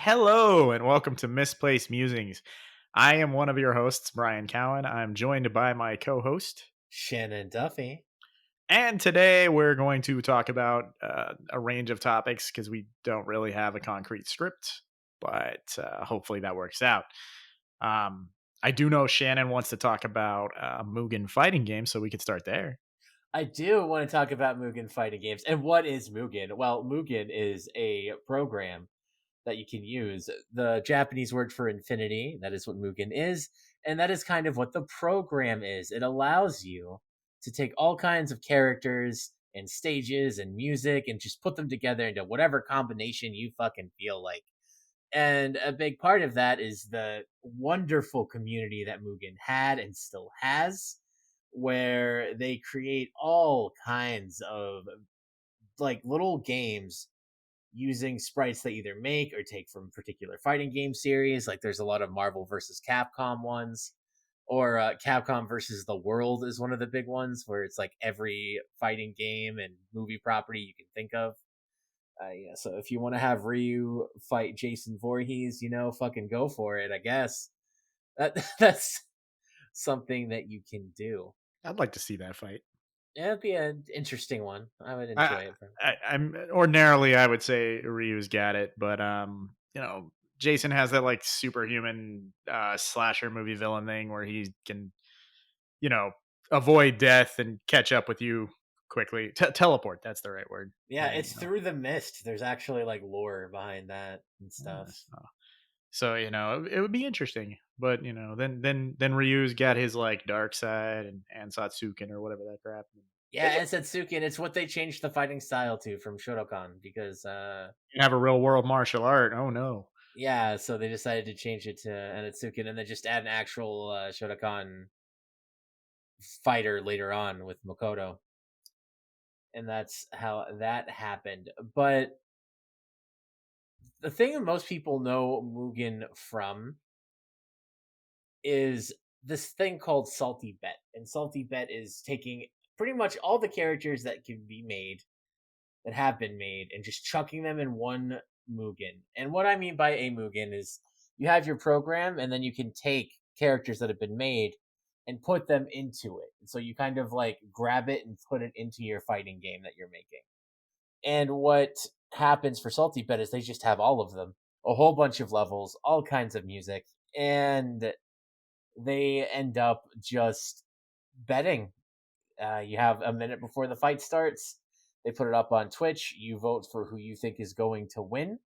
Hello and welcome to Misplaced Musings. I am one of your hosts, Brian Cowan. I'm joined by my co-host, Shannon Duffy. and today we're going to talk about a range of topics because we don't really have a concrete script, but hopefully that works out. Um, I do know Shannon wants to talk about Mugen fighting games, so we could start there. I do want to talk about Mugen fighting games. And what is Mugen? Well, Mugen is a program that you can use. The Japanese word for infinity, that is what Mugen is. And that is kind of what the program is. It allows you to take all kinds of characters and stages and music and just put them together into whatever combination you fucking feel like. And a big part of that is the wonderful community that Mugen had and still has, where they create all kinds of like little games using sprites they either make or take from particular fighting game series. Like there's a lot of Marvel versus Capcom ones, or Capcom versus the World is one of the big ones, where it's like every fighting game and movie property you can think of. Yeah, so if you want to have Ryu fight Jason Voorhees, fucking go for it. I guess that's something that you can do. I'd like to see that fight. It'd be an interesting one. I would I, enjoy it. I'm ordinarily I would say Ryu's got it, but Jason has that like superhuman slasher movie villain thing where he can you know avoid death and catch up with you quickly. Teleport, that's the right word. Yeah, it's through the mist. There's actually like lore behind that and stuff. So it would be interesting, but then Ryu's got his like dark side and Satsukin or whatever that crap. Yeah, and Setsuki, and it's what they changed the fighting style to from Shotokan because You have a real world martial art. Oh no. yeah, so they decided to change it to Anatsuken and then just add an actual Shotokan fighter later on with Makoto. And that's how that happened. But the thing that most people know Mugen from is this thing called Salty Bet. And Salty Bet is taking pretty much all the characters that can be made, that have been made, and just chucking them in one Mugen. And what I mean by a Mugen is you have your program, and then you can take characters that have been made and put them into it. And so you kind of like grab it and put it into your fighting game that you're making. And what happens for Salty Bet is they just have all of them, a whole bunch of levels, all kinds of music, and they end up just betting. You have a minute before the fight starts. They put it up on Twitch. You vote for who you think is going to win,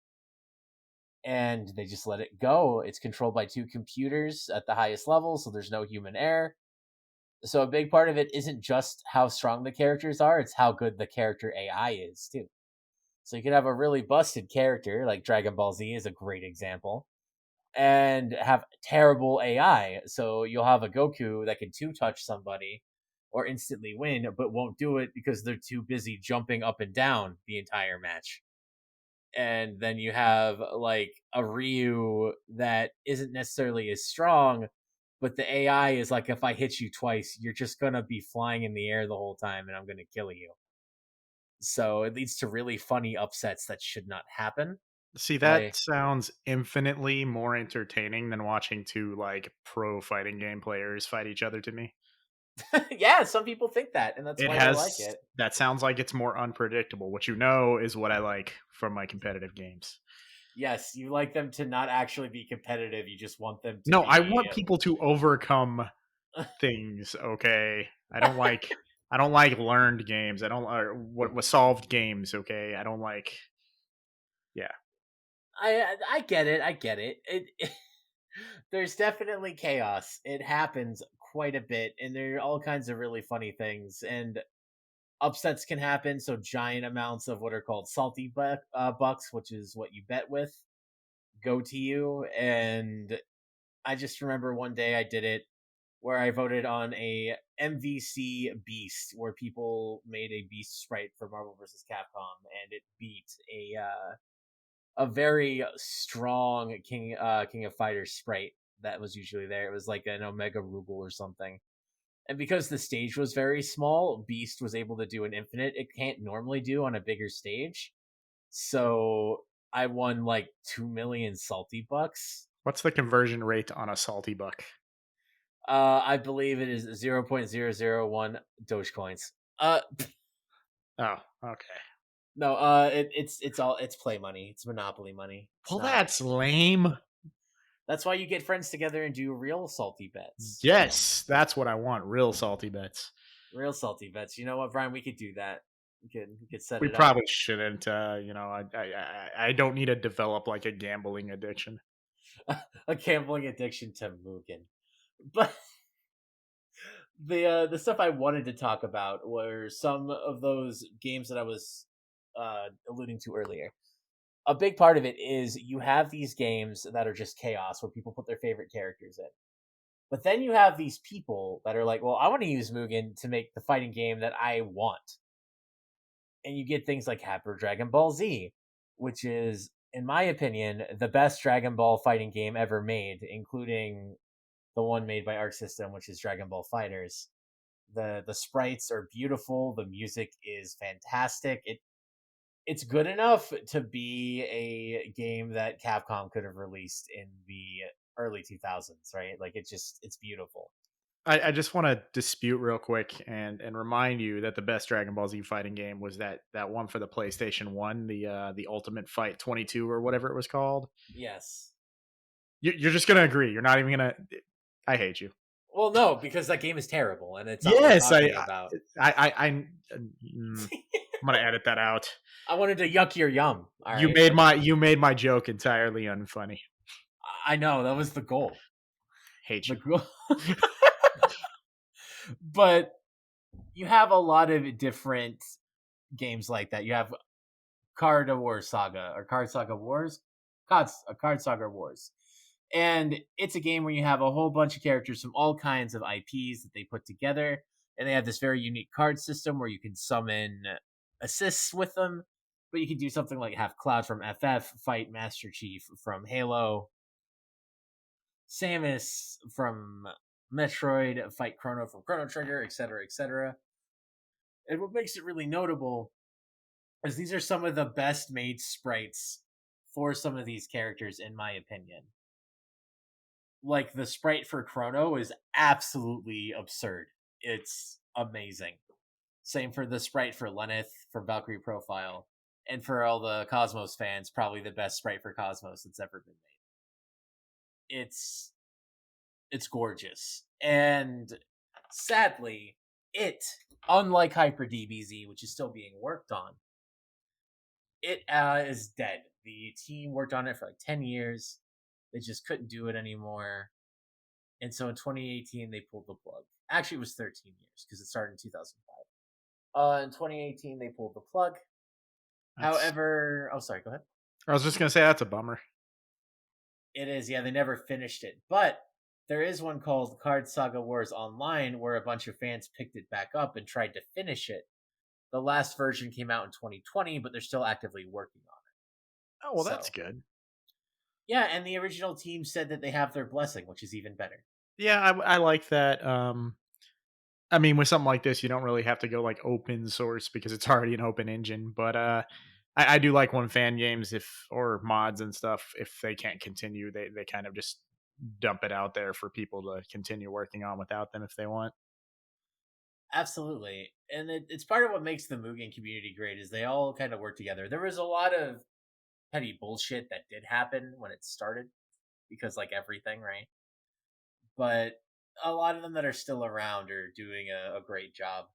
and they just let it go. It's controlled by two computers at the highest level, so there's no human error. So a big part of it isn't just how strong the characters are, it's how good the character AI is, too. So you can have a really busted character, like Dragon Ball Z is a great example, and have terrible AI. So you'll have a Goku that can two touch somebody or instantly win, but won't do it because they're too busy jumping up and down the entire match. And then you have like a Ryu that isn't necessarily as strong, but the AI is like, if I hit you twice, you're just gonna be flying in the air the whole time and I'm gonna kill you. So it leads to really funny upsets that should not happen. See, that Like, sounds infinitely more entertaining than watching two like pro fighting game players fight each other to me. yeah, some people think that, and that's It why they like has it. that sounds like it's more unpredictable. What you know is what I like from my competitive games. Yes, you like them to not actually be competitive. You just want them to No, I be. want people to overcome things, okay? I don't like learned games. I don't or what was solved games, okay? I don't like yeah. I get it. I get it. There's definitely chaos. It happens quite a bit, and there are all kinds of really funny things. And upsets can happen. So giant amounts of what are called salty bucks, which is what you bet with, go to you. And I just remember one day I did it where I voted on a MVC Beast, where people made a Beast sprite for Marvel vs. Capcom, and it beat a very strong King of Fighters sprite that was usually there. It was like an Omega Rugal or something. And because the stage was very small, Beast was able to do an infinite it can't normally do on a bigger stage. So I won like 2 million salty bucks. What's the conversion rate on a salty buck? I believe it is 0.001 Dogecoins. Oh, okay. No, it's play money. It's Monopoly money. It's Well, not. that's lame. That's why you get friends together and do real salty bets. Yes, that's what I want. Real salty bets. Real salty bets. You know what, Brian? We could do that. We could set We it up. probably shouldn't. I don't need to develop like a gambling addiction. A gambling addiction to Mugen. But the stuff I wanted to talk about were some of those games that I was alluding to earlier. A big part of it is you have these games that are just chaos where people put their favorite characters in. But then you have these people that are like, well, I want to use Mugen to make the fighting game that I want. And you get things like Hyper Dragon Ball Z, which is, in my opinion, the best Dragon Ball fighting game ever made, including the one made by Arc System, which is Dragon Ball Fighters. The sprites are beautiful, the music is fantastic. It's good enough to be a game that Capcom could have released in the early 2000s, right? Like it's beautiful. I just want to dispute real quick and remind you that the best Dragon Ball Z fighting game was that one for the PlayStation One, the Ultimate Fight 22 or whatever it was called. Yes. You're just gonna agree. You're not even gonna. I hate you. Well, no, because that game is terrible, and it's not what we're Yes, talking about. I'm gonna edit that out. I wanted to yuck your yum. All You right, made my joke entirely unfunny. I know that was the goal. Hate The you. goal, but you have a lot of different games like that. You have Card War Saga or Card Saga Wars, Card Saga Wars, and it's a game where you have a whole bunch of characters from all kinds of IPs that they put together, and they have this very unique card system where you can summon assists with them. But you can do something like have Cloud from FF fight Master Chief from Halo, Samus from Metroid fight Chrono from Chrono Trigger, etc., etc. And what makes it really notable is these are some of the best made sprites for some of these characters, in my opinion. Like the sprite for Chrono is absolutely absurd. It's amazing. Same for the sprite for Lenneth from Valkyrie Profile. And for all the Cosmos fans, probably the best sprite for Cosmos that's ever been made. It's gorgeous. And sadly, it, unlike Hyper DBZ, which is still being worked on, it is dead. The team worked on it for like 10 years. They just couldn't do it anymore. And so in 2018, they pulled the plug. Actually, it was 13 years because it started in 2005. In 2018, they pulled the plug. That's, However, oh, sorry, go ahead. I was just gonna say that's a bummer. It is, yeah, they never finished it. But there is one called Card Saga Wars Online where a bunch of fans picked it back up and tried to finish it. The last version came out in 2020, but they're still actively working on it. Oh well, that's So, good. yeah, and the original team said that they have their blessing, which is even better. Yeah, I like that. I mean, with something like this, you don't really have to go like open source because it's already an open engine. But I do like when fan games, if or mods and stuff, if they can't continue, they kind of just dump it out there for people to continue working on without them if they want. Absolutely. And it's part of what makes the Mugen community great is they all kind of work together. There was a lot of petty bullshit that did happen when it started because like everything, right? But a lot of them that are still around are doing a great job.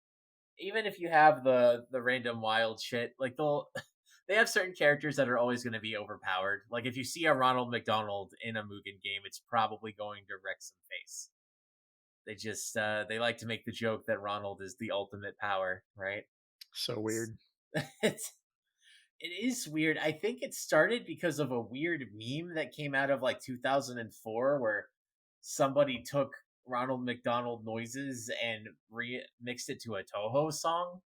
Even if you have the random wild shit, like they'll they have certain characters that are always going to be overpowered. Like if you see a Ronald McDonald in a Mugen game, it's probably going to wreck some face. They just they like to make the joke that Ronald is the ultimate power, right? So weird. It's it is weird. I think it started because of a weird meme that came out of like 2004 where somebody took Ronald McDonald noises and remixed it to a Toho song.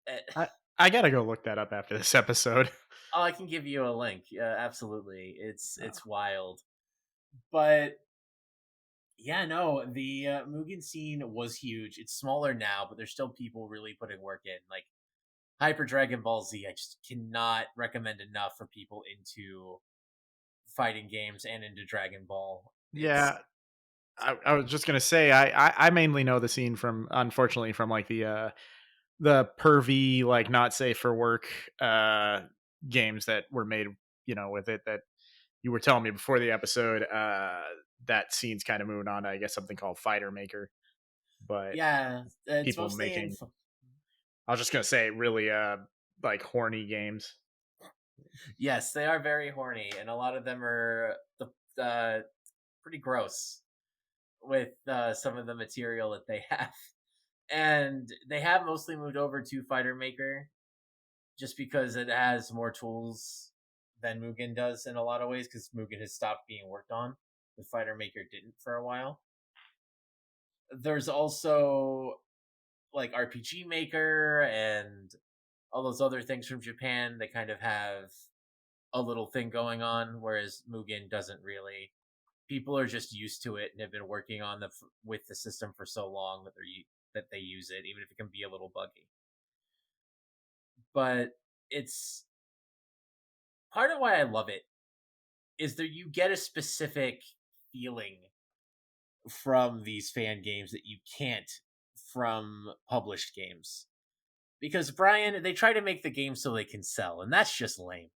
Eh, I gotta go look that up after this episode. Oh, I can give you a link. Absolutely, it's Oh. it's wild. But yeah, no, the Mugen scene was huge. It's smaller now, but there's still people really putting work in. Like Hyper Dragon Ball Z, I just cannot recommend enough for people into fighting games and into Dragon Ball. It's Yeah, I was just gonna say I mainly know the scene from, unfortunately, from like the pervy, like not safe for work uh games that were made, with it, that you were telling me before the episode. That scene's kind of moving on to, I guess, something called Fighter Maker, but yeah, it's people mostly in making, I was just gonna say, really like horny games. yes, they are very horny, and a lot of them are pretty gross with some of the material that they have. And they have mostly moved over to Fighter Maker just because it has more tools than Mugen does in a lot of ways. Because Mugen has stopped being worked on, the Fighter Maker didn't for a while. There's also like RPG Maker and all those other things from Japan. They kind of have a little thing going on, whereas Mugen doesn't really. People are just used to it and have been working on with the system for so long that they use it, even if it can be a little buggy. But it's part of why I love it is that you get a specific feeling from these fan games that you can't from published games. Because Brian, they try to make the game so they can sell, and that's just lame.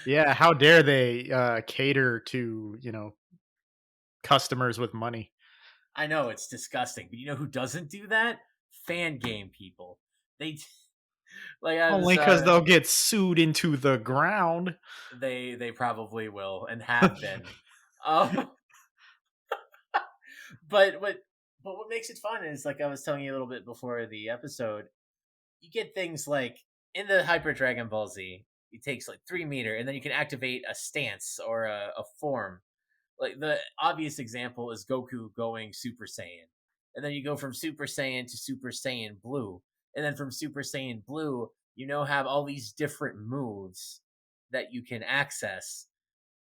Yeah, how dare they cater to, customers with money? I know it's disgusting, but you know who doesn't do that? Fan game people. They like I Only was because they'll get sued into the ground. they probably will and have been. Um but what makes it fun is, like I was telling you a little bit before the episode, you get things like in the Hyper Dragon Ball Z, it takes like 3 meter, and then you can activate a stance or a form. Like the obvious example is Goku going Super Saiyan, and then you go from Super Saiyan to Super Saiyan Blue, and then from Super Saiyan Blue, have all these different moves that you can access,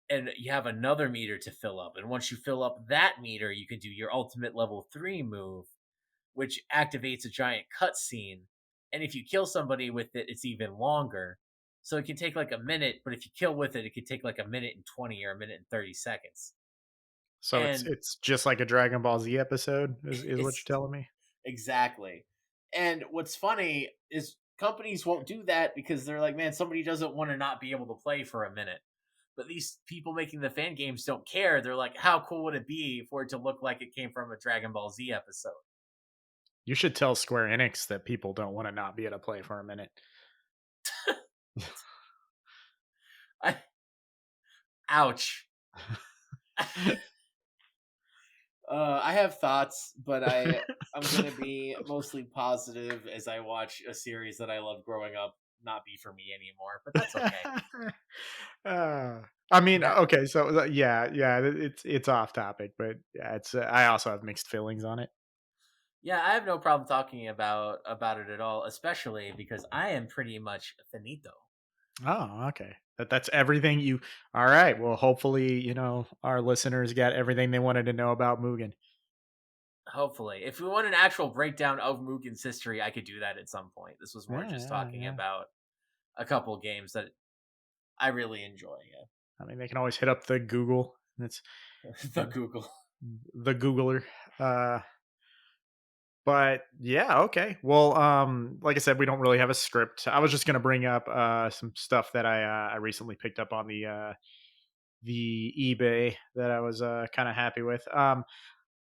and you have another meter to fill up. And once you fill up that meter, you can do your ultimate level 3 move, which activates a giant cutscene. And if you kill somebody with it, it's even longer. So it can take like a minute, but if you kill with it, it could take like a minute and 20 or a minute and 30 seconds. So it's And it's just like a Dragon Ball Z episode, is what it's you're telling me? exactly. And what's funny is companies won't do that because they're like, man, somebody doesn't want to not be able to play for a minute. But these people making the fan games don't care. They're like, how cool would it be for it to look like it came from a Dragon Ball Z episode? You should tell Square Enix that people don't want to not be able to play for a minute. I, ouch. I have thoughts, but I'm gonna be mostly positive as I watch a series that I loved growing up not be for me anymore. But that's okay. Uh, I mean, That okay, so yeah, yeah, it's off topic, but yeah, it's I also have mixed feelings on it. yeah, I have no problem talking about it at all, especially because I am pretty much finito. Oh, okay. That's everything you. All right. Well, hopefully, our listeners got everything they wanted to know about Mugen. Hopefully, if we want an actual breakdown of Mugen's history, I could do that at some point. This was more Yeah, just yeah, talking yeah. about a couple games that I really enjoy. I mean, they can always hit up the Google. That's Yeah. The Google. the Googler. Uh, but yeah, okay. Well, like I said, we don't really have a script. I was just gonna bring up some stuff that I recently picked up on the eBay that I was kind of happy with.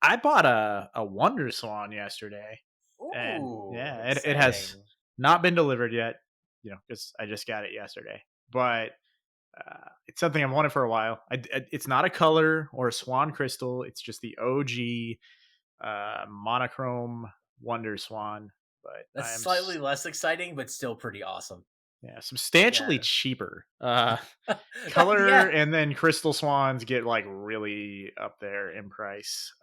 I bought a Wonder Swan yesterday, and Ooh, yeah, it has exciting. not been delivered yet. Because I just got it yesterday, but it's something I've wanted for a while. It's not a color or a swan crystal. It's just the OG monochrome Wonder Swan. But That's slightly less exciting, but still pretty awesome. yeah, substantially Yeah. cheaper. Color Yeah. and then crystal swans get like really up there in price.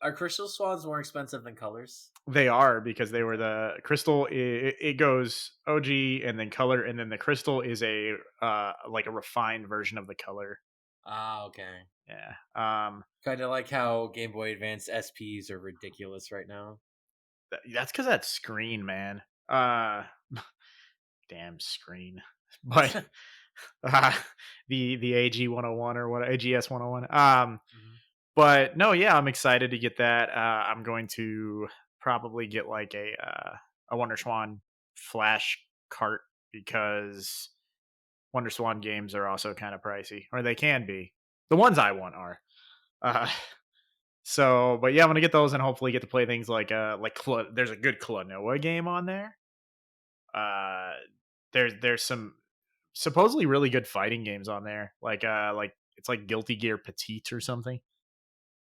Are crystal swans more expensive than colors? They are, because they were Okay. the crystal. It goes OG and then color, and then the crystal is a like a refined version of the color. Ah, okay. Yeah. Kind of like how Game Boy Advance SPs are ridiculous right now. That's because that screen, man. Uh, damn screen, but uh, the AG 101 or what AGS 101. Mhm. But no, yeah, I'm excited to get that. I'm going to probably get like a Wonder Swan flash cart because Wonder Swan games are also kind of pricey, or they can be. The ones I want are. Uh, so, but yeah, I'm gonna get those and hopefully get to play things there's a good Klonoa game on there. Uh, there's some supposedly really good fighting games on there, like it's like Guilty Gear Petite or something.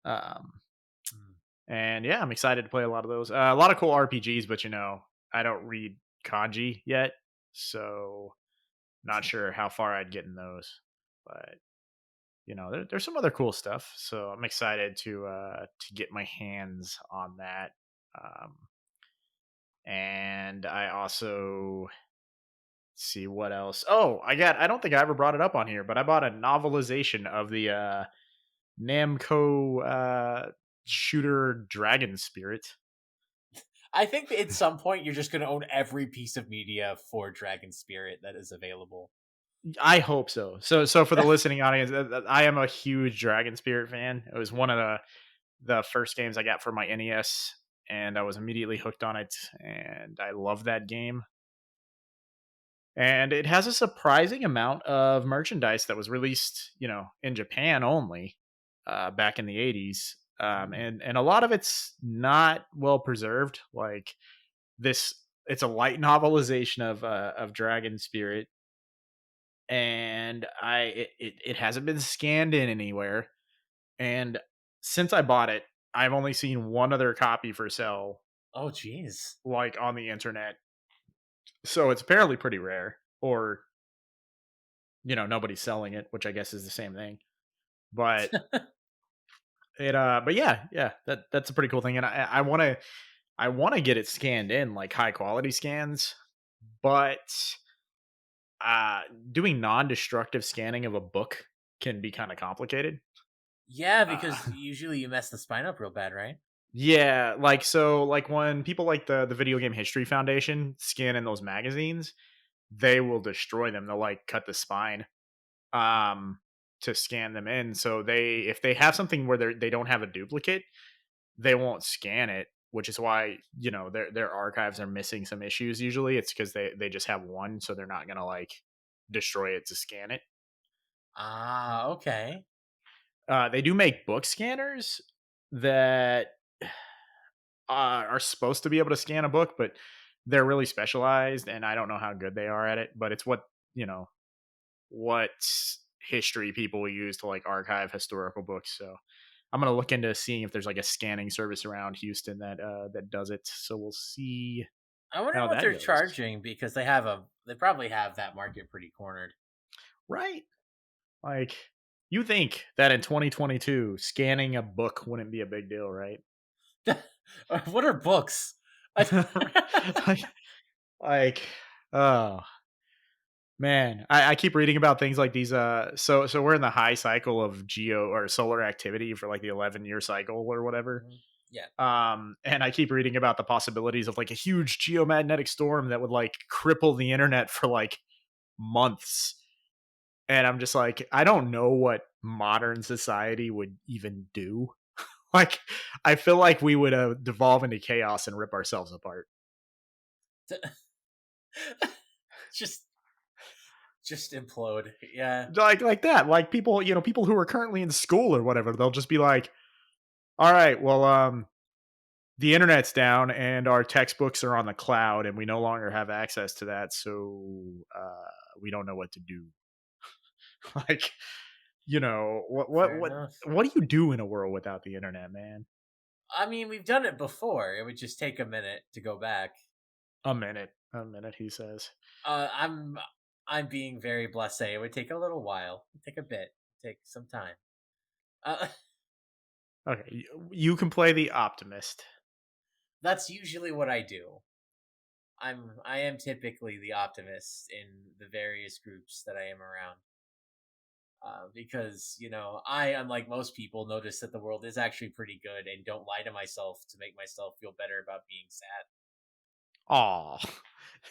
Um, Mm. and yeah, I'm excited to play a lot of those. A lot of cool RPGs, but I don't read kanji yet, so not sure how far I'd get in those. But there's some other cool stuff, so I'm excited to get my hands on that. Um, and I also see what else. Oh, I don't think I ever brought it up on here, but I bought a novelization of the Namco shooter Dragon Spirit. I think that at some point you're just going to own every piece of media for Dragon Spirit that is available. I hope so. So for the listening audience, I am a huge Dragon Spirit fan. It was one of the first games I got for my NES, and I was immediately hooked on it, and I love that game. And it has a surprising amount of merchandise that was released, in Japan only, back in the '80s, Mm. and a lot of it's not well preserved. Like this, it's a light novelization of Dragon Spirit, and it hasn't been scanned in anywhere. And since I bought it, I've only seen one other copy for sale, Oh, jeez. like on the internet. So it's apparently pretty rare, or nobody's selling it, which I guess is the same thing. But but yeah, that's a pretty cool thing, and I want to get it scanned in like high quality scans, but uh, doing non-destructive scanning of a book can be kind of complicated. Yeah, Uh, because usually you mess the spine up real bad, right? yeah, like when people like the Video Game History Foundation scan in those magazines, they will destroy them. They'll like cut the spine um to scan them in. So if they have something where they don't have a duplicate, they won't scan it, which is why their archives are missing some issues. Usually, it's because they just have one, so they're not gonna like destroy it to scan it. Ah, okay. They do make book scanners that are supposed to be able to scan a book, but they're really specialized, and I don't know how good they are at it. But it's you know what history people use to like archive historical books. So I'm gonna look into seeing if there's like a scanning service around Houston that does it. So we'll see I wonder how what that they're goes. charging because they probably have that market pretty cornered. Right? Like you think that in 2022 scanning a book wouldn't be a big deal, right? What are books? like, like, oh man, I keep reading about things like these. So we're in the high cycle of geo or solar activity for like the 11-year cycle or whatever. Mhm. Yeah. And I keep reading about the possibilities of like a huge geomagnetic storm that would like cripple the internet for like months. And I'm just like, I don't know what modern society would even do. Like, I feel like we would devolve into chaos and rip ourselves apart. just just implode. Yeah. Like that. Like people who are currently in school or whatever, they'll just be like, all right, well, the internet's down and our textbooks are on the cloud and we no longer have access to that, so we don't know what to do. Like, what what Fair what enough. what do you do in a world without the internet, man? I mean, we've done it before. It would just take a minute to go back. A minute, he says. Uh, I'm I'm being very blasé. It would take a little while. It'd take a bit. Take some time. Uh, Okay, you can play the optimist. that's usually what I do. I am typically the optimist in the various groups that I am around. Because I, unlike most people, notice that the world is actually pretty good and don't lie to myself to make myself feel better about being sad. Oh,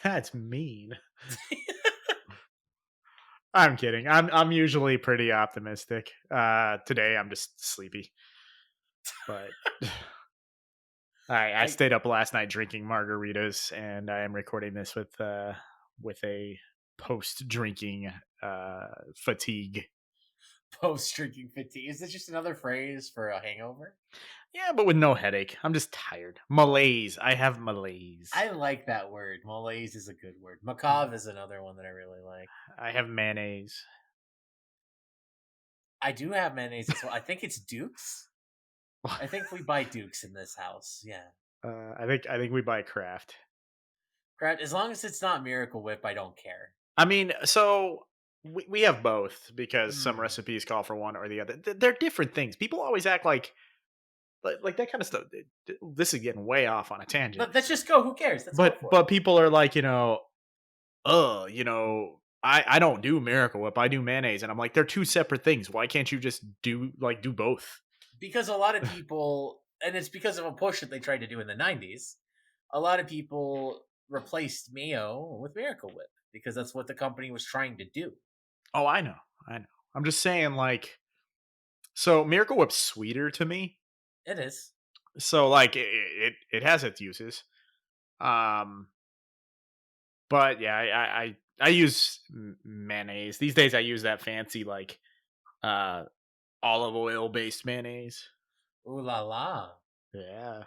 that's mean. I'm kidding. I'm usually pretty optimistic. Today I'm just sleepy, but I I stayed up last night drinking margaritas, and I am recording this with a post drinking fatigue. post drinking fatigue. Is this just another phrase for a hangover? Yeah, but with no headache. I'm just tired. Malaise. I have malaise. I like that word. Malaise is a good word. Macabre is another one that I really like. I have mayonnaise. I do have mayonnaise as well. I think it's Duke's. I think we buy Duke's in this house. Yeah. I think we buy Kraft. Correct. As long as it's not Miracle Whip, I don't care. I mean, so we have both because some Mm. recipes call for one or the other. They're different things. People always act like that kind of stuff. This is getting way off on a tangent. Let's just go. Who cares? Let's go But for it. but people are like, I don't do Miracle Whip. I do mayonnaise, and I'm like, they're two separate things. Why can't you just do both? Because a lot of people, and it's because of a push that they tried to do in the 90s, a lot of people replaced mayo with Miracle Whip because that's what the company was trying to do. Oh, I know. I'm just saying, so Miracle Whip's sweeter to me. It is. So like it has its uses. Um, but yeah, I use mayonnaise these days. I use that fancy uh olive oil based mayonnaise. Ooh la la. Yeah.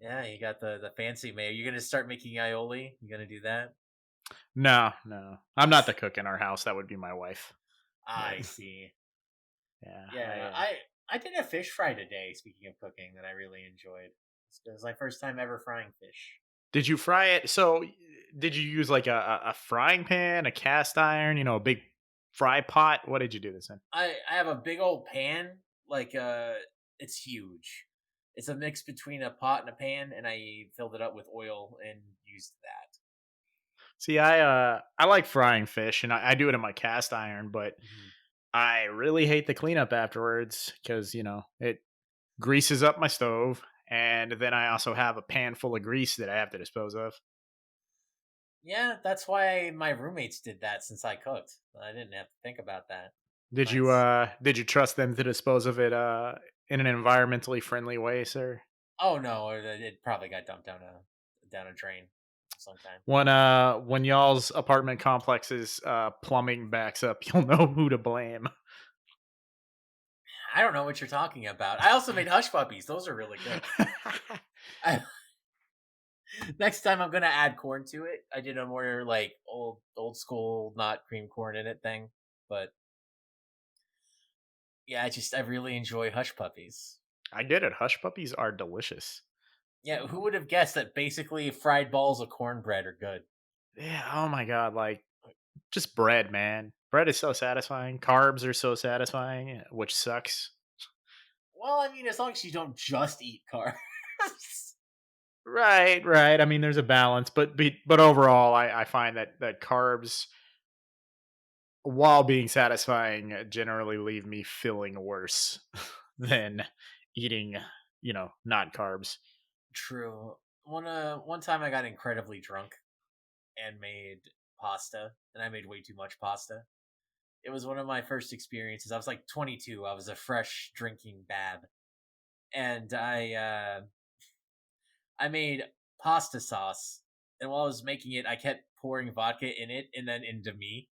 Yeah, you got the fancy mayo. You're gonna start making aioli. You gonna do that? No, no, I'm not the cook in our house. That would be my wife. But I see. yeah, Yeah, I did a fish fry today. Speaking of cooking, that I really enjoyed. It was my first time ever frying fish. did you fry it? So did you use like a frying pan, a cast iron, a big fry pot? What did you do this in? I have a big old pan, like it's huge. It's a mix between a pot and a pan, and I filled it up with oil and used that. See, I like frying fish, and I do it in my cast iron, but Mhm. I really hate the cleanup afterwards because it greases up my stove, and then I also have a pan full of grease that I have to dispose of. Yeah, that's why my roommates did that since I cooked. I didn't have to think about that. Did you Nice. uh did you trust them to dispose of it in an environmentally friendly way, sir? Oh no, it probably got dumped down a drain sometime. When y'all's apartment complex's plumbing backs up, you'll know who to blame. I don't know what you're talking about. I also made hush puppies. Those are really good. I, next time I'm gonna add corn to it. I did a more like old school, not cream corn in it thing. But yeah, I really enjoy hush puppies. I get it. Hush puppies are delicious. Yeah, who would have guessed that basically fried balls of cornbread are good? Yeah, oh my god, just bread, man. Bread is so satisfying. Carbs are so satisfying, which sucks. Well, I mean, as long as you don't just eat carbs. Right, right. I mean, there's a balance, but overall, I find that carbs, while being satisfying, generally leave me feeling worse than eating, not carbs. True. One time I got incredibly drunk and made pasta, and I made way too much pasta. It was one of my first experiences. I was like 22. I was a fresh drinking bab, and I made pasta sauce. And while I was making it, I kept pouring vodka in it and then into me.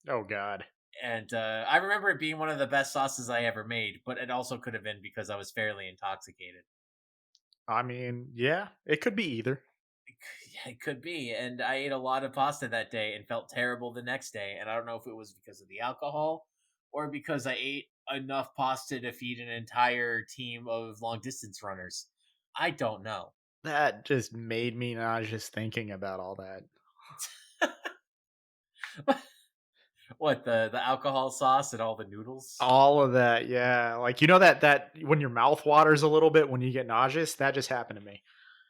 Oh God. And I remember it being one of the best sauces I ever made, but it also could have been because I was fairly intoxicated. I mean, yeah, it could be either. Yeah, it could be. And I ate a lot of pasta that day and felt terrible the next day. And I don't know if it was because of the alcohol or because I ate enough pasta to feed an entire team of long distance runners. I don't know. That just made me nauseous thinking about all that. What, the alcohol sauce and all the noodles? All of that, yeah. Like that when your mouth waters a little bit when you get nauseous, that just happened to me.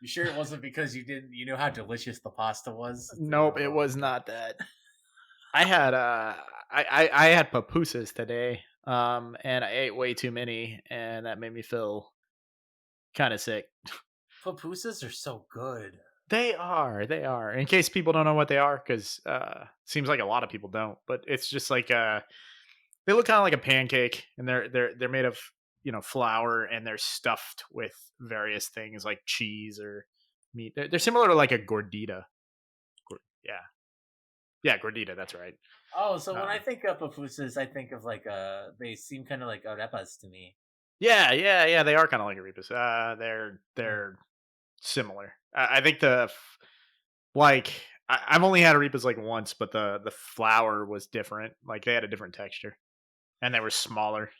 You sure it wasn't because you knew how delicious the pasta was? Nope, it was not that. I had I had pupusas today, and I ate way too many, and that made me feel kind of sick. Pupusas are so good. They are. In case people don't know what they are, because seems like a lot of people don't. But it's just like they look kind of like a pancake, and they're made of flour, and they're stuffed with various things like cheese or meat. They're similar to like a gordita. Yeah, yeah, gordita. That's right. Oh, so when I Um, think of pupusas, I think of like they seem kind of like arepas to me. yeah, yeah, yeah. They are kind of like arepas. Hmm. They're similar. I think like I've only had arepas like once, but the flour was different. Like they had a different texture, and they were smaller.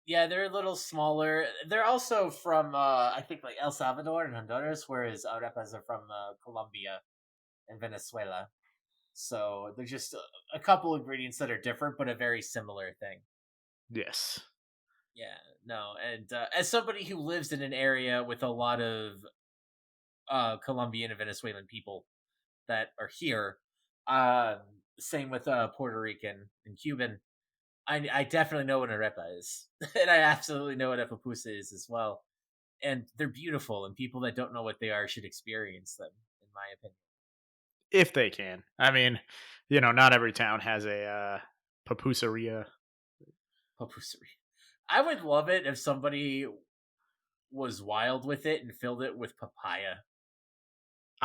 Yeah, they're a little smaller. They're also from I think like El Salvador and Honduras, whereas arepas are from Colombia and Venezuela. So they're just a couple ingredients that are different, but a very similar thing. Yes. Yeah, no, and as somebody who lives in an area with a lot of Colombian and Venezuelan people that are here, um, same with Puerto Rican and Cuban, I definitely know what a arepa is, and I absolutely know what a pupusa is as well. And they're beautiful, and people that don't know what they are should experience them, in my opinion. If they can. I mean, not every town has a pupuseria. Pupusery. I would love it if somebody was wild with it and filled it with papaya,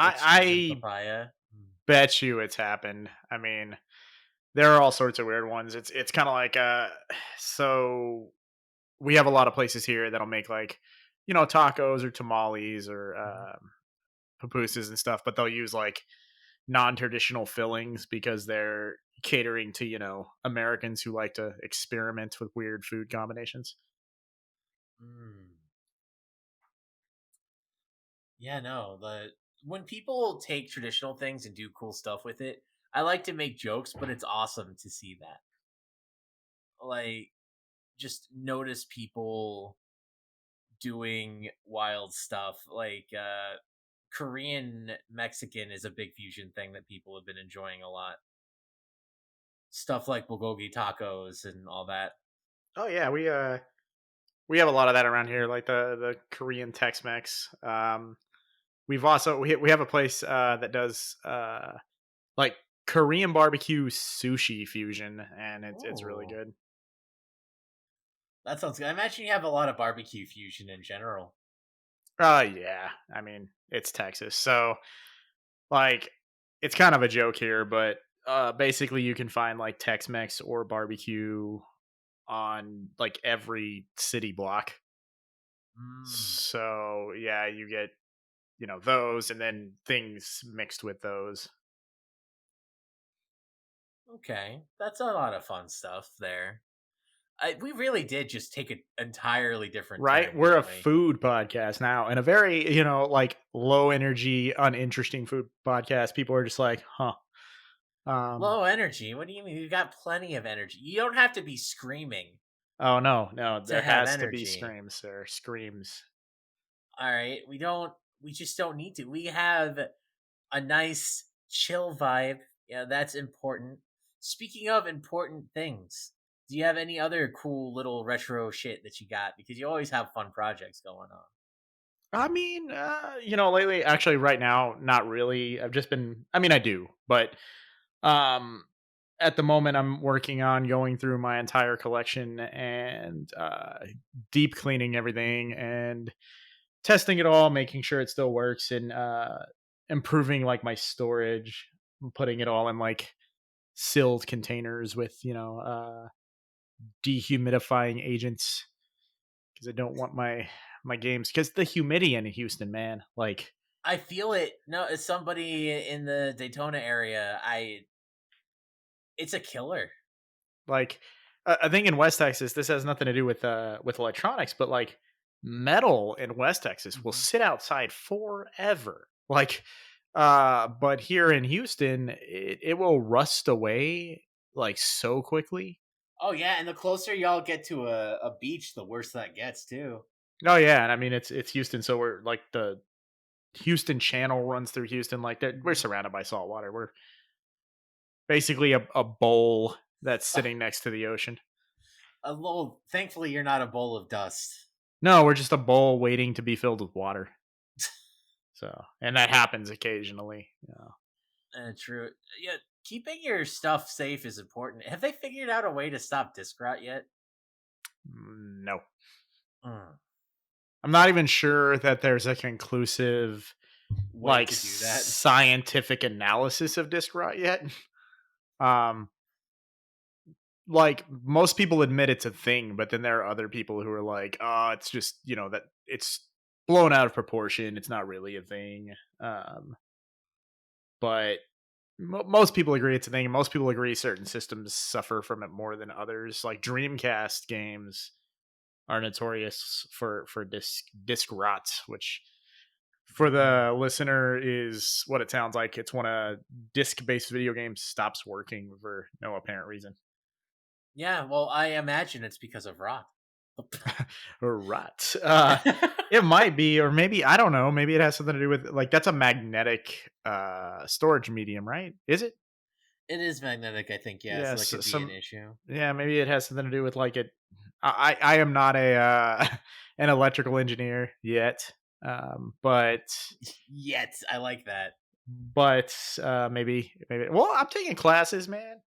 with cheese and I papaya. Mm. bet you it's happened. I mean, there are all sorts of weird ones. It's kind of like so we have a lot of places here that'll make like tacos or tamales or Mhm. pupusas and stuff, but they'll use like non-traditional fillings because they're catering to Americans who like to experiment with weird food combinations. Mm. Yeah, no, the when people take traditional things and do cool stuff with it, I like to make jokes, but it's awesome to see that. Like, just notice people doing wild stuff. Like, Korean Mexican is a big fusion thing that people have been enjoying a lot. Stuff like bulgogi tacos and all that. Oh yeah, we have a lot of that around here, like the Korean Tex-Mex. We have a place that does like Korean barbecue sushi fusion, and it's really Oh, good. that sounds good. I imagine you have a lot of barbecue fusion in general. Yeah, I mean it's Texas, so like it's kind of a joke here, but basically you can find like Tex-Mex or barbecue on like every city block. Mm, So yeah, you get those, and then things mixed with those. okay, that's a lot of fun stuff there. We really did just take an entirely different Right? turn, We're a didn't we? food podcast now, and a very, like low energy, uninteresting food podcast. People are just like, huh. Um, Low energy? What do you mean? We've got plenty of energy. You don't have to be screaming oh no, no, to there have has to be energy. screams, sir. Screams. All right, we just don't need to. We have a nice chill vibe. Yeah, that's important. Speaking of important things, do you have any other cool little retro shit that you got? Because you always have fun projects going on. I mean, lately, actually, right now, not really. I mean, I do, but um, at the moment, I'm working on going through my entire collection and deep cleaning everything and testing it all, making sure it still works, and improving like my storage, putting it all in like sealed containers with dehumidifying agents because I don't want my games because the humidity in Houston, man, like I feel it. No, as somebody in the Daytona area, I it's a killer. like I think in West Texas, this has nothing to do with electronics, but like metal in West Texas will Mhm. sit outside forever. Like, but here in Houston, it will rust away like so quickly. Oh yeah, and the closer y'all get to a beach, the worse that gets too. Oh yeah, and I mean it's Houston, so we're like the Houston Channel runs through Houston. Like we're Mhm. surrounded by salt water. We're basically a bowl that's sitting next to the ocean. A little. Thankfully, you're not a bowl of dust. No, we're just a bowl waiting to be filled with water. So, and that happens occasionally. True. Yeah, keeping your stuff safe is important. Have they figured out a way to stop disc rot yet? No, Mm, I'm not even sure that there's a conclusive way like to do that. scientific analysis of disc rot yet. Um, like most people admit it's a thing, but then there are other people who are like, "Oh, it's just that it's blown out of proportion. It's not really a thing." But most people agree it's a thing, and most people agree certain systems suffer from it more than others. Like Dreamcast games are notorious for disc rot, which for Mm. the listener is what it sounds like. It's when a disc based video game stops working for no apparent reason. Yeah, well, I imagine it's because of rot. Rot. It might be, or maybe I don't know. Maybe it has something to do with like that's a magnetic storage medium, right? Is it? It is magnetic, I think, yeah, so that Yes. could be an Some. issue. Yeah, maybe it has something to do with like it. I am not a an electrical engineer yet, but Yet, I like that. maybe. Well, I'm taking classes, man.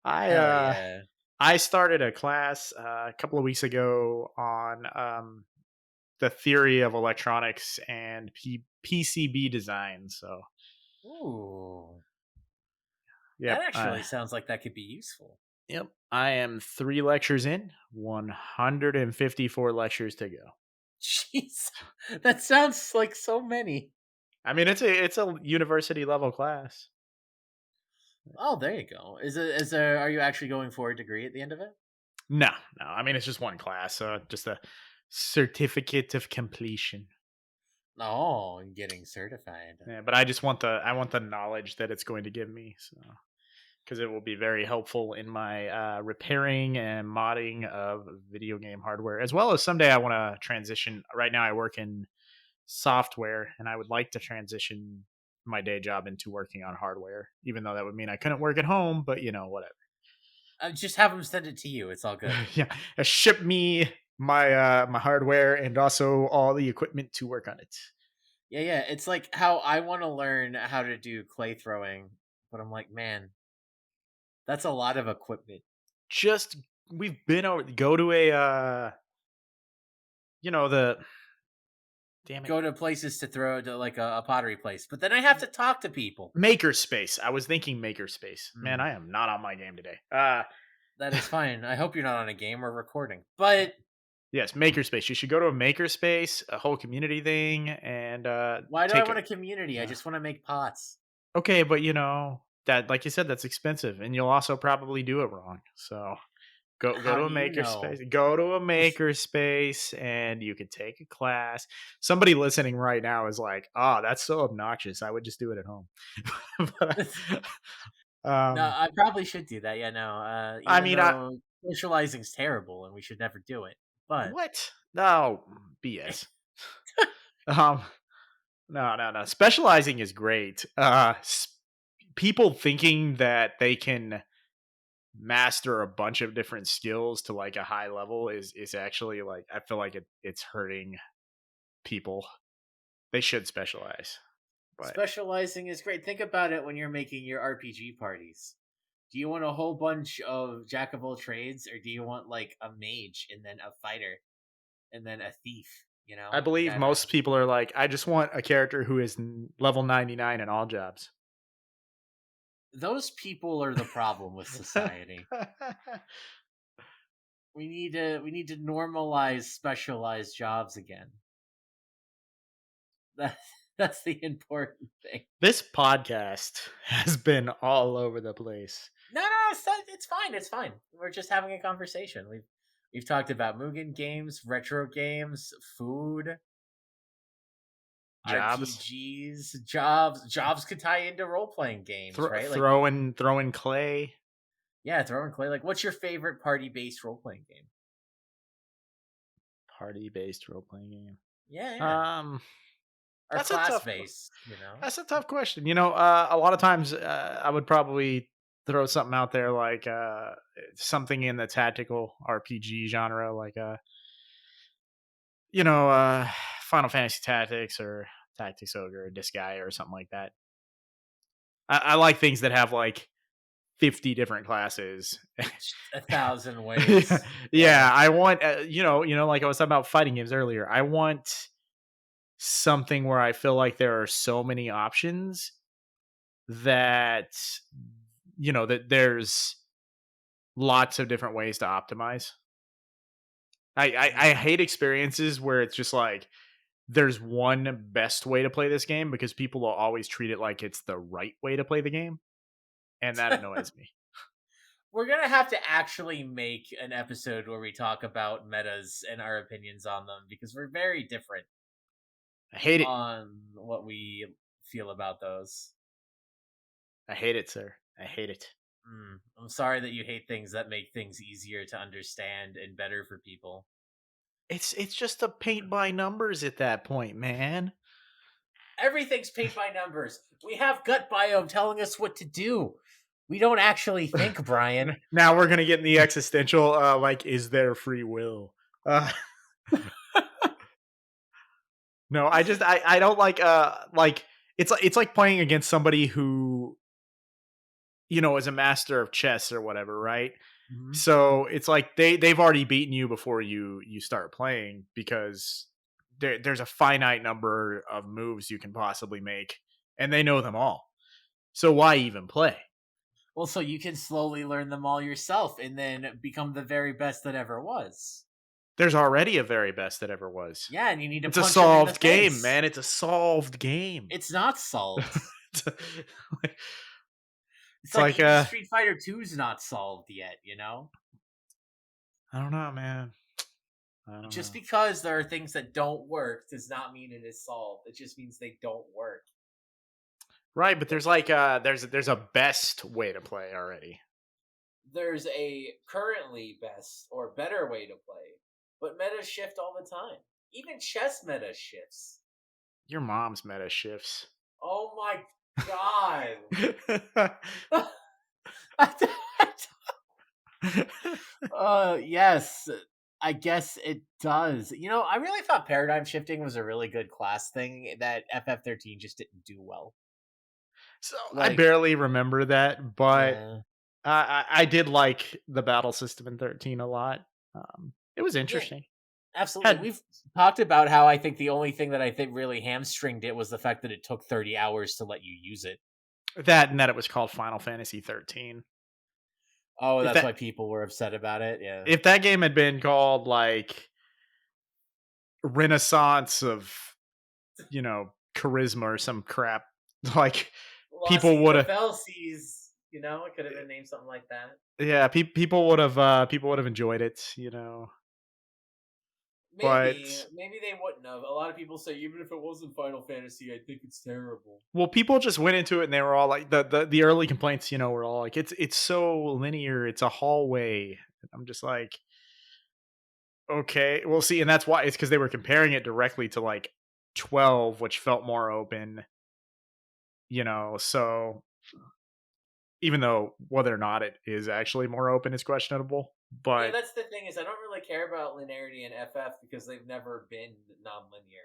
I Hell uh yeah. I started a class a couple of weeks ago on the theory of electronics and PCB design. So, Ooh, that yep, actually sounds like that could be useful. yep. I am 3 lectures in, 154 lectures to go. Jeez, that sounds like so many. I mean, it's a university level class. Oh, there you go. Is there are you actually going for a degree at the end of it? No, no. I mean, it's just one class, so just a certificate of completion. Oh, and getting certified. Yeah, but I want the knowledge that it's going to give me, so because it will be very helpful in my repairing and modding of video game hardware, as well as someday I want to transition. Right now, I work in software, and I would like to transition my day job into working on hardware, even though that would mean I couldn't work at home. But whatever. Just have them send it to you. It's all good. Yeah, ship me my hardware and also all the equipment to work on it. Yeah, yeah. It's like how I want to learn how to do clay throwing, but I'm like, man, that's a lot of equipment. Just we've been over. Go to a the damn it Go to places to throw to like a pottery place, but then I have to talk to people. makerspace. I was thinking makerspace. Man, Mm, I am not on my game today. that is fine. I hope you're not on a game or recording, but Yes, makerspace. You should go to a makerspace, a whole community thing, and why do I take want a. a community? I just want to make pots. Okay, but that, like you said, that's expensive, and you'll also probably do it wrong. So go How to do a you know? makerspace. Go to a makerspace, and you could take a class. Somebody listening right now is like, "Oh, that's so obnoxious. I would just do it at home." but, No, um, I probably should do that. Yeah, no. I Even mean, I though socializing's terrible and we should never do it, but what? No BS. Um, no, no, no. Specializing is great. People thinking that they can master a bunch of different skills to like a high level is actually like I feel like it's hurting people. They should specialize, but specializing is great. Think about it when you're making your RPG parties. Do you want a whole bunch of jack of all trades, or do you want like a mage and then a fighter and then a thief? I You believe gotta. most people are like, I just want a character who is level 99 in all jobs. Those people are the problem with society. We need to normalize specialized jobs again. That that's the important thing. This podcast has been all over the place. No, no, it's fine. It's fine. We're just having a conversation. We've talked about Mugen games, retro games, food, Jobs, RPGs, jobs. Jobs could tie into role playing games, right? Like, throwing clay, yeah, throwing clay. Like, what's your favorite party based role playing game? party based role playing game. Yeah, yeah. Um, Or that's a class tough. based. That's a tough question. A lot of times I would probably throw something out there like something in the tactical RPG genre, like Final Fantasy Tactics or Tactics Ogre, or Disgaea, or something like that. I like things that have like 50 different classes. A thousand yeah, ways. Yeah. yeah. I want like I was talking about fighting games earlier. I want something where I feel like there are so many options that that there's lots of different ways to optimize. I Mm. hate experiences where it's just like there's one best way to play this game because people will always treat it like it's the right way to play the game, and that annoys me. We're gonna have to actually make an episode where we talk about metas and our opinions on them because we're very different I hate it. on what we feel about those. I hate it, sir. I hate it. I'm sorry that you hate things that make things easier to understand and better for people. It's just a paint by numbers at that point, man. Everything's paint by numbers. We have gut biome telling us what to do. We don't actually think, Brian. Now we're gonna get in the existential, like, is there free will? Uh, no, I don't like it's like playing against somebody who is a master of chess or whatever, right? Mhm. So it's like they've already beaten you before you start playing because there's a finite number of moves you can possibly make, and they know them all. So why even play? Well, so you can slowly learn them all yourself and then become the very best that ever was. There's already a very best that ever was. Yeah, and you need to It's a punch him in the solved game, face. man. It's a solved game. It's not solved. it's, a- like, It's it's like like even Street Fighter 2's not solved yet, you know? I don't know, man. I don't Just know. because there are things that don't work does not mean it is solved. It just means they don't work. Right, but there's there's a best way to play already. There's a currently best or better way to play, but metas shift all the time. Even chess meta shifts. Your mom's meta shifts. Oh my god. Yes, I guess it does. I really thought paradigm shifting was a really good class thing that FF13 just didn't do well. So I Like, barely remember that, but yeah, I did like the battle system in 13 a lot. It was yeah, interesting. absolutely. Had We've talked about how I think the only thing that I think really hamstringed it was the fact that it took 30 hours to let you use it. that and that it was called Final Fantasy 13. Oh, If that's that why people were upset about it. Yeah. if that game had been called like Renaissance of charisma or some crap, like people Lossy would have Felsies, it could have been named something like that. yeah, people would have enjoyed it. Maybe, But maybe they wouldn't have. A lot of people say even if it wasn't Final Fantasy, I think it's terrible. well, people just went into it and they were all like the early complaints, were all like it's so linear, it's a hallway. I'm just like, okay, well, see, and that's why it's because they were comparing it directly to like 12, which felt more open. So even though whether or not it is actually more open is questionable, Yeah, but that's the thing is I don't really care about linearity in FF because they've never been non-linear.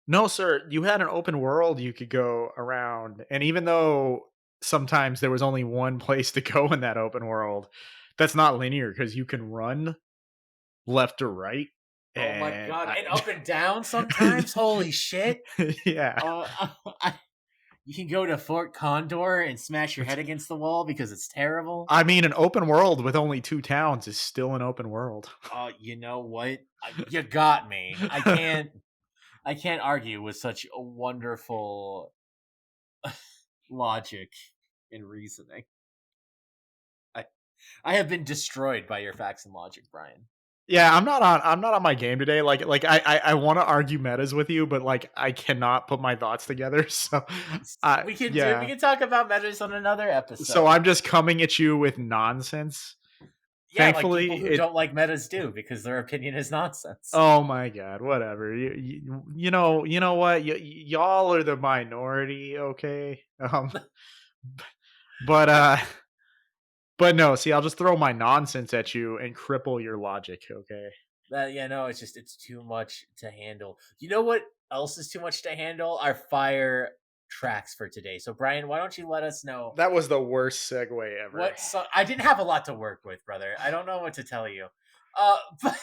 no, sir, you had an open world you could go around, and even though sometimes there was only one place to go in that open world, that's not linear because you can run left or right, Oh my and god, and up and down sometimes. Holy shit! yeah. Uh, you can go to Fort Condor and smash your head against the wall because it's terrible. I mean, an open world with only 2 towns is still an open world. You know what? You got me. I can't. I can't argue with such a wonderful logic and reasoning. I I have been destroyed by your facts and logic, Brian. Yeah, I'm not on my game today. Like I want to argue metas with you, but like I cannot put my thoughts together. So, We yeah. can talk about metas on another So episode. I'm just coming at you with nonsense. Yeah, like Thankfully, people who it. don't like metas do because their opinion is nonsense. Oh my god, whatever. You know what? Y'all are the minority, okay? But but no. See, I'll just throw my nonsense at you and cripple your logic, okay? Yeah, no, it's too much to handle. You know what? else is too much to handle are fire tracks for today. So Brian, why don't you let us know That was the worst segue ever. what I didn't have a lot to work with, brother. I don't know what to tell you. But,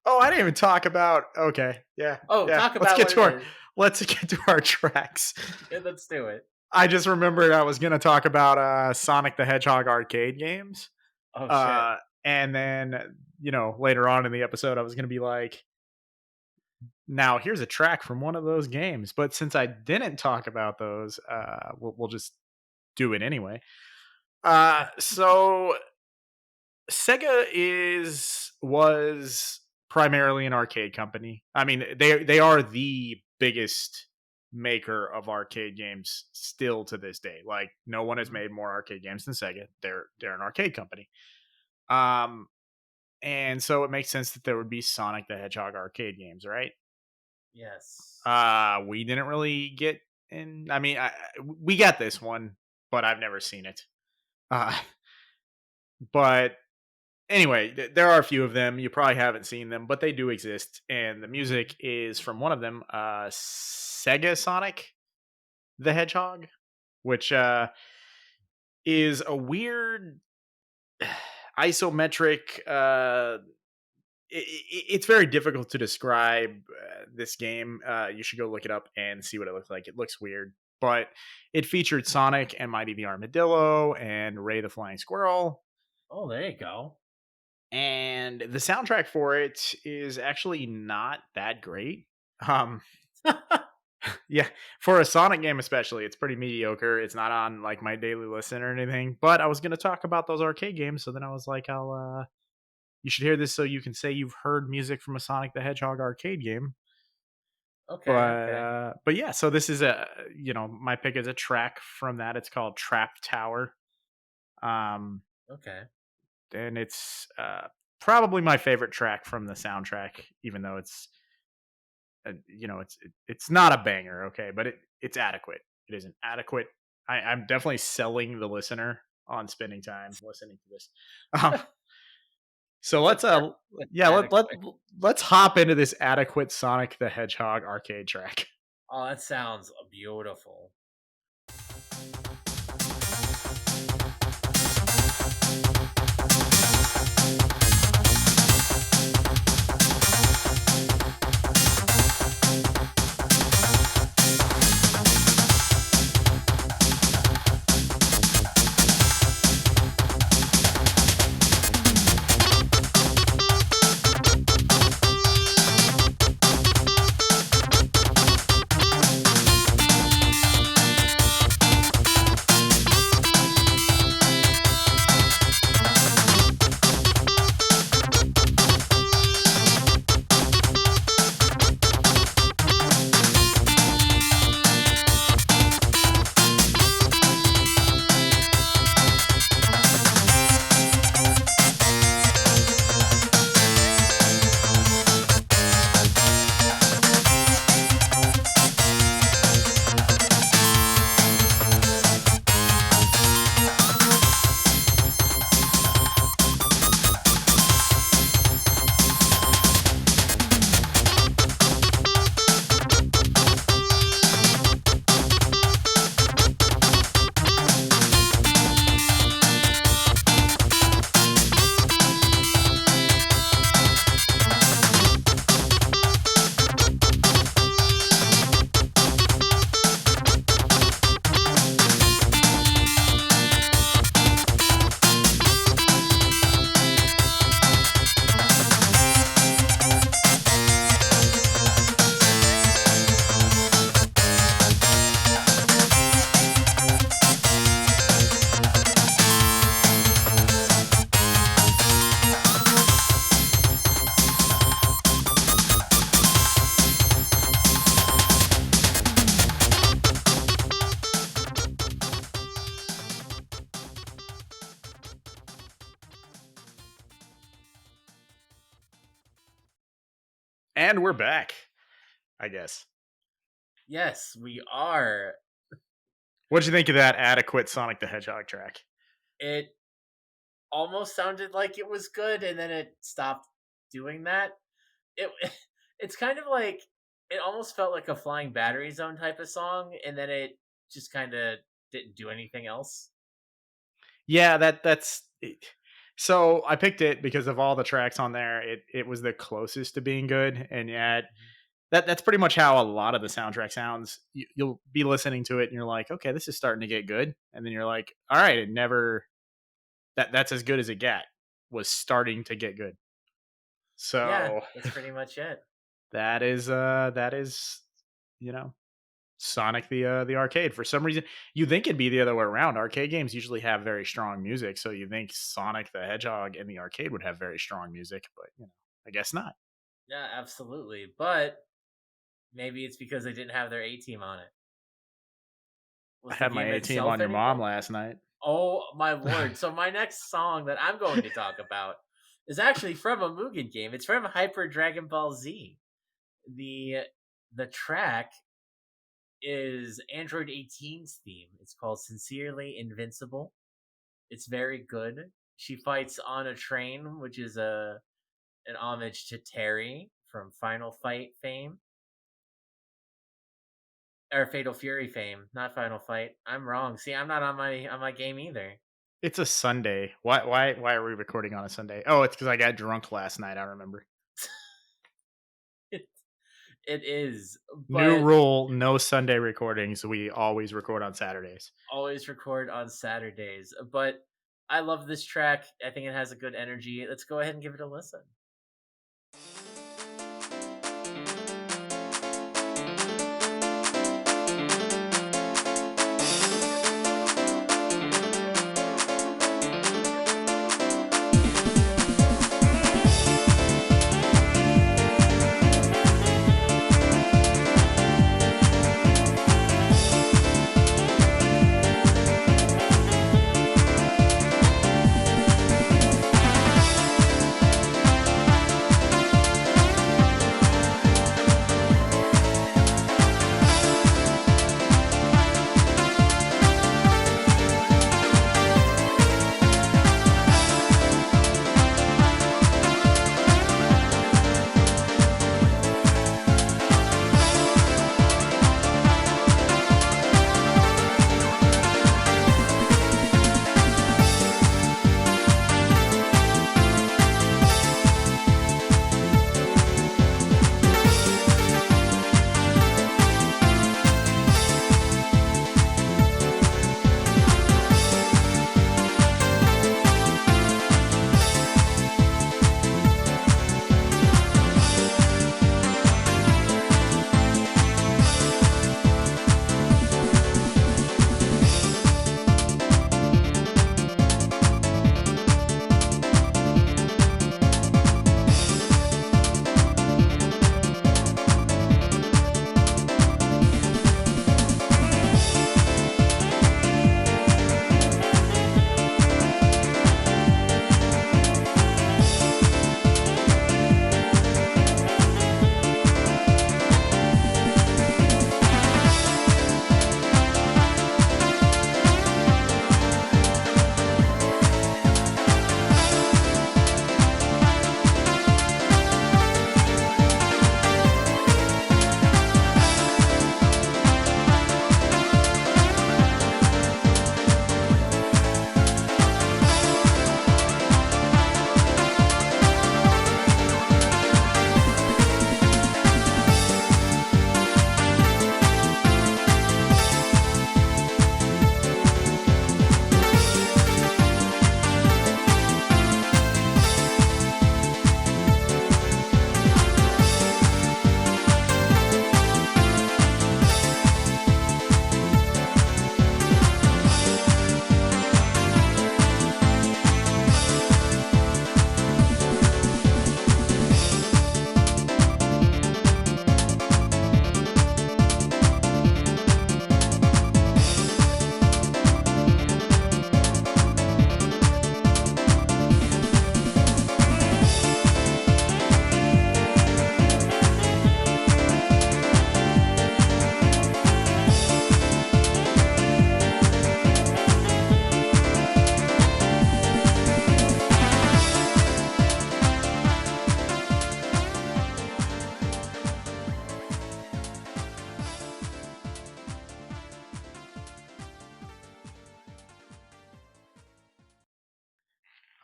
Oh, I didn't even talk about. Okay, yeah, oh, yeah. talk about what it is. Let's get to our tracks. Yeah, let's do it. I just remembered I was gonna talk about Sonic the Hedgehog arcade games, Oh shit. uh, and then later on in the episode I was gonna be like, now here's a track from one of those games. But since I didn't talk about those, we'll just do it anyway. So Sega was primarily an arcade company. I mean, they are the biggest maker of arcade games still to this day. Like no one has Mhm. made more arcade games than Sega. They're an arcade company. Um and so it makes sense that there would be Sonic the Hedgehog arcade games, right? Yes. We didn't really get in. I mean, we got this one, but I've never seen it. Uh but anyway, there are a few of them. You probably haven't seen them, but they do exist. And the Mhm. music is from one of them, Sega Sonic the Hedgehog, which is a weird isometric. It's very difficult to describe this game. You should go look it up and see what it looks like. It looks weird, but it featured Sonic and Mighty the Armadillo and Ray the Flying Squirrel. Oh, there you go. And the soundtrack for it is actually not that great. Um, yeah, for a Sonic game especially, it's pretty mediocre. It's not on like my daily listen or anything. But I was going to talk about those arcade games, so then I was like, you should hear this so you can say you've heard music from a Sonic the Hedgehog arcade game. Okay, okay, But yeah, so this is my pick is a track from that. It's called Trap Tower. Um, okay. and it's probably my favorite track from the soundtrack, even though it's not a banger, okay, but it's adequate. It is an adequate. I'm definitely selling the listener on spending time listening to this. Um, so let's yeah Adequate. let's hop into this adequate Sonic the Hedgehog arcade track. Oh, that sounds beautiful. And we're back, I guess. Yes, we are. What'd you think of that adequate Sonic the Hedgehog track? It almost sounded like it was good, and then it stopped doing that. It it's kind of like it almost felt like a Flying Battery Zone type of song, and then it just kind of didn't do anything else. Yeah, that's it. So I picked it because of all the tracks on there. It was the closest to being good, and yet Mhm. that's pretty much how a lot of the soundtrack sounds. You'll be listening to it, and you're like, okay, this is starting to get good, and then you're like, all right, it never that's as good as it got. Was starting to get good. Yeah, So that's pretty much it. that is you know Sonic the arcade. For some reason, you think it'd be the other way around. Arcade games usually have very strong music, so you think Sonic the Hedgehog in the arcade would have very strong music, but I guess not. Yeah, absolutely. But maybe it's because they didn't have their A team on it. I Was the had my game A team itself on your any mom good? last night. Oh my lord. So my next song that I'm going to talk about is actually from a Mugen game. It's from Hyper Dragon Ball Z. The the track is Android 18's theme. It's called Sincerely Invincible. It's very good. She fights on a train, which is a an homage to Terry from Final Fight fame. Or Fatal Fury fame, not Final Fight. I'm wrong. See, I'm not on my game either. It's a Sunday. Why are we recording on a Sunday? Oh, it's because I got drunk last night. I remember. It, it is, New but rule: no Sunday recordings. We always record on Saturdays. always record on Saturdays. But I love this track. I think it has a good energy. Let's go ahead and give it a listen.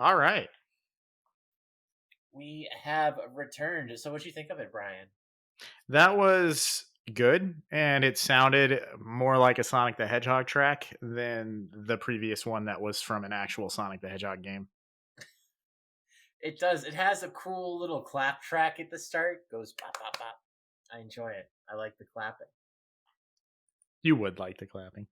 All right. We have returned. So, what do you think of it, Brian? That was good, and it sounded more like a Sonic the Hedgehog track than the previous one that was from an actual Sonic the Hedgehog game. It does. It has a cool little clap track at the start. Goes pop pop pop. I enjoy it. I like the clapping. You would like the clapping.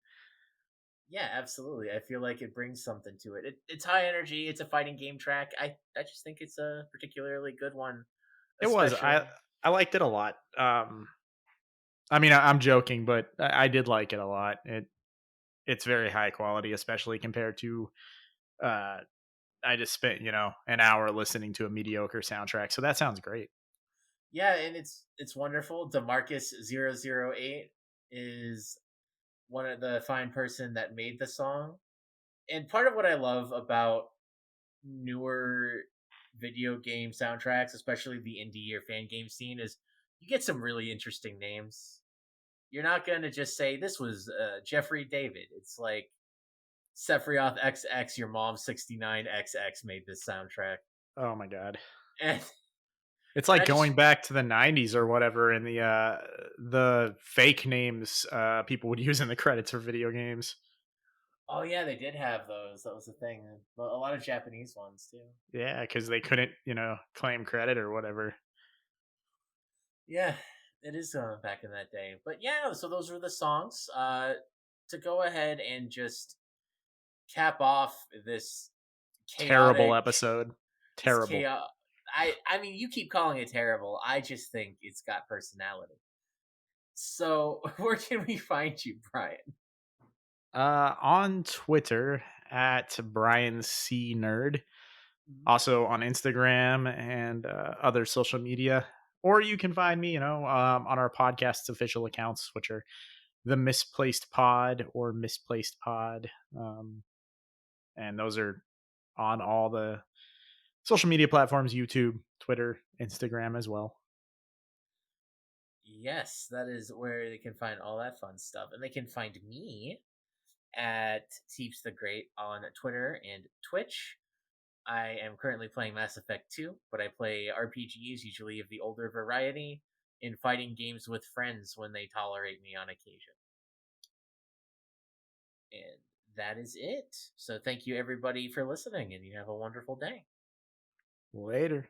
Yeah, absolutely. I feel like it brings something to it. It's high energy. It's a fighting game track. I just think it's a particularly good one, It was. especially. I liked it a lot. I mean, I'm joking, but I did like it a lot. It's very high quality, especially compared to. Uh, I just spent an hour listening to a mediocre soundtrack, so that sounds great. Yeah, and it's wonderful. Demarcus 008 is one of the fine person that made the song. And part of what I love about newer video game soundtracks, especially the indie or fan game scene, is you get some really interesting names. You're not going to just say this was Jeffrey David. It's like Sephiroth XX, your mom 69XX made this soundtrack, Oh my god. and It's and like I just going back to the '90s or whatever, and the fake names people would use in the credits for video games. oh yeah, they did have those. That was the thing. A lot of Japanese ones too. Yeah, because they couldn't claim credit or whatever. Yeah, it is back in that day. But yeah, so those were the songs. To go ahead and just cap off Terrible chaotic, episode. this Terrible. chaos. I mean, you keep calling it terrible. I just think it's got personality. So where can we find you, Brian? On Twitter at Brian C Nerd. Mhm. Also on Instagram and other social media. Or you can find me, on our podcast's official accounts, which are the Misplaced Pod or Misplaced Pod. And those are on all the social media platforms: YouTube, Twitter, Instagram as well. Yes, that is where they can find all that fun stuff, and they can find me at Teeps the Great on Twitter and Twitch. I am currently playing Mass Effect 2, but I play RPGs, usually of the older variety, in fighting games with friends when they tolerate me on occasion. And that is it. So thank you everybody for listening, and you have a wonderful day. Later.